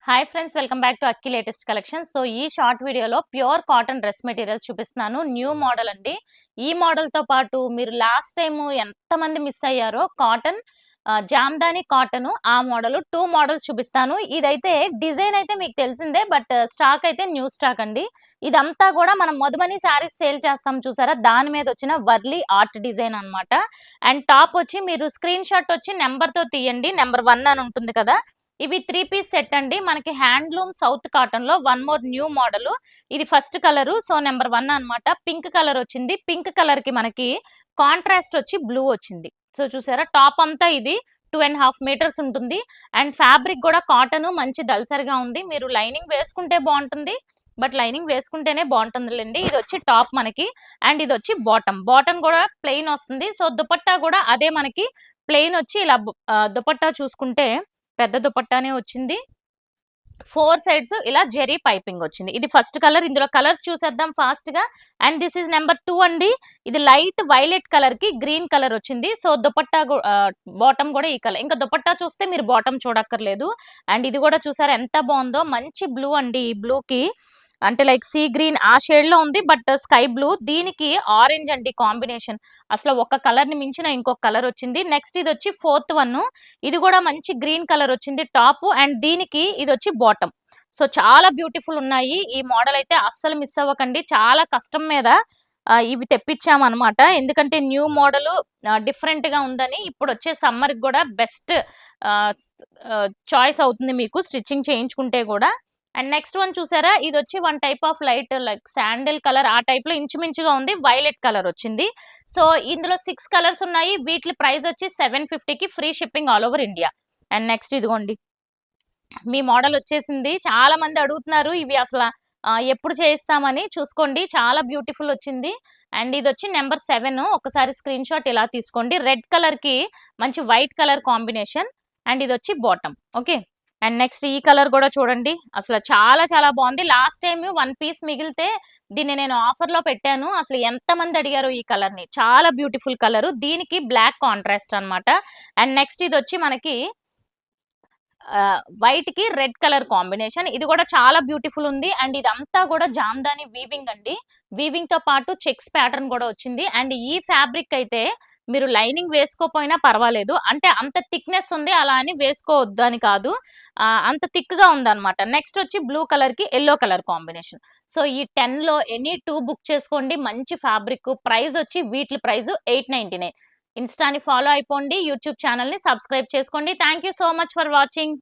Hi friends, welcome back to Akki latest collection. So ఈ short వీడియోలో pure cotton dress materials చూపిస్తున్నాను. New model అండి. ఈ model తో పాటు మీరు లాస్ట్ టైం ఎంతమంది మిస్ అయ్యారో కాటన్ జామ్దాని కాటన్ ఆ మోడల్ 2 మోడల్స్ చూపిస్తాను. ఇదైతే డిజైన్ అయితే మీకు తెలిసిందే, బట్ స్టాక్ అయితే న్యూ స్టాక్ అండి. ఇదంతా కూడా మనం మధుబని శారీస్ సేల్ చేస్తాం చూసారా, దాని మీద వచ్చిన వర్లీ ఆర్ట్ డిజైన్ అన్నమాట. అండ్ టాప్ వచ్చి మీరు స్క్రీన్ షాట్ వచ్చి నెంబర్ తో తీయండి, నెంబర్ 1 అని ఉంటుంది కదా. ఇవి 3 పీస్ సెట్ అండి. మనకి హ్యాండ్లూమ్ సౌత్ కాటన్ లో వన్ మోర్ న్యూ మోడల్. ఇది ఫస్ట్ కలర్, సో నెంబర్ 1 అన్నమాట. పింక్ కలర్ వచ్చింది. పింక్ కలర్ కి మనకి కాంట్రాస్ట్ వచ్చి బ్లూ వచ్చింది. సో చూసారా, టాప్ అంతా ఇది 2.5 మీటర్స్ ఉంటుంది. అండ్ ఫ్యాబ్రిక్ కూడా కాటన్ మంచి దల్సరిగా ఉంది. మీరు లైనింగ్ వేసుకుంటే బాగుంటుంది, బట్ లైనింగ్ వేసుకుంటేనే బాగుంటుందిలేండి. ఇది వచ్చి టాప్ మనకి, అండ్ ఇది వచ్చి బాటమ్. బాటమ్ కూడా ప్లెయిన్ వస్తుంది. సో దుపట్టా కూడా అదే మనకి ప్లెయిన్ వచ్చి ఇలా దుపట్టా చూసుకుంటే పెద్ద దుపట్టానే వచ్చింది. 4 సైడ్స్ ఇలా జెరీ పైపింగ్ వచ్చింది. ఇది ఫస్ట్ కలర్. ఇందులో కలర్స్ చూసేద్దాం ఫాస్ట్ గా. అండ్ దిస్ ఇస్ నెంబర్ 2 అండి. ఇది లైట్ వైలెట్ కలర్ కి గ్రీన్ కలర్ వచ్చింది. సో దుపట్టా బాటమ్ కూడా ఈ కలర్. ఇంకా దుపట్టా చూస్తే మీరు బాటమ్ చూడక్కర్లేదు. అండ్ ఇది కూడా చూసారా ఎంత బాగుందో, మంచి బ్లూ అండి. ఈ బ్లూ కి అంటే లైక్ సీ గ్రీన్ ఆ షేడ్ లో ఉంది, బట్ స్కై బ్లూ. దీనికి ఆరెంజ్ అండి కాంబినేషన్. అసలు ఒక కలర్ ని మించిన ఇంకొక కలర్ వచ్చింది. నెక్స్ట్ ఇది వచ్చి 4th వన్. ఇది కూడా మంచి గ్రీన్ కలర్ వచ్చింది టాప్, అండ్ దీనికి ఇది వచ్చి బాటమ్. సో చాలా బ్యూటిఫుల్ ఉన్నాయి. ఈ మోడల్ అయితే అస్సలు మిస్ అవ్వకండి. చాలా కష్టం మీద ఇవి తెప్పించామన్నమాట. ఎందుకంటే న్యూ మోడల్ డిఫరెంట్ గా ఉందని. ఇప్పుడు వచ్చే సమ్మర్ కి కూడా బెస్ట్ చాయిస్ అవుతుంది మీకు స్టిచ్చింగ్ చేయించుకుంటే కూడా. అండ్ నెక్స్ట్ వన్ చూసారా, ఇది వచ్చి one type of light like sandal colour ఆ టైప్ లో ఇంచుమించుగా ఉంది. వైలెట్ కలర్ వచ్చింది. సో ఇందులో 6 కలర్స్ ఉన్నాయి. వీటి ప్రైస్ వచ్చి 750కి free shipping all over India. And next ఇదిగోండి, మీ మోడల్ వచ్చేసింది. చాలా మంది అడుగుతున్నారు ఇవి అసలు ఎప్పుడు చేయిస్తామని. చూసుకోండి, చాలా బ్యూటిఫుల్ వచ్చింది. అండ్ ఇది వచ్చి నెంబర్ 7. ఒకసారి స్క్రీన్ షాట్ ఇలా తీసుకోండి. రెడ్ కలర్ కి మంచి వైట్ కలర్ కాంబినేషన్. అండ్ ఇది వచ్చి బాటమ్. ఓకే. అండ్ నెక్స్ట్ ఈ కలర్ కూడా చూడండి, అసలు చాలా చాలా బాగుంది. లాస్ట్ టైం 1 పీస్ మిగిలితే దీన్ని నేను ఆఫర్ లో పెట్టాను. అసలు ఎంత మంది అడిగారు ఈ కలర్ ని. చాలా బ్యూటిఫుల్ కలర్. దీనికి బ్లాక్ కాంట్రాస్ట్ అన్నమాట. అండ్ నెక్స్ట్ ఇది వచ్చి మనకి వైట్ కి రెడ్ కలర్ కాంబినేషన్. ఇది కూడా చాలా బ్యూటిఫుల్ ఉంది. అండ్ ఇదంతా కూడా జామ్దాని వీవింగ్ అండి. వీవింగ్ తో పాటు చెక్స్ ప్యాటర్న్ కూడా వచ్చింది. అండ్ ఈ ఫ్యాబ్రిక్ అయితే మీరు లైనింగ్ వేసుకోపోయినా పర్వాలేదు. అంటే అంత థిక్నెస్ ఉంది, అలా అని వేసుకోవద్దు అని కాదు. అంత థిక్ గా ఉంది అనమాట. నెక్స్ట్ వచ్చి బ్లూ కలర్ కి ఎల్లో కలర్ కాంబినేషన్. సో ఈ 10 లో ఎనీ 2 బుక్ చేసుకోండి. మంచి ఫ్యాబ్రిక్. ప్రైస్ వచ్చి వీటి ప్రైస్ 899. ఇన్స్టాని ఫాలో అయిపోండి. యూట్యూబ్ ఛానల్ ని సబ్స్క్రైబ్ చేసుకోండి. Thank you so much for watching.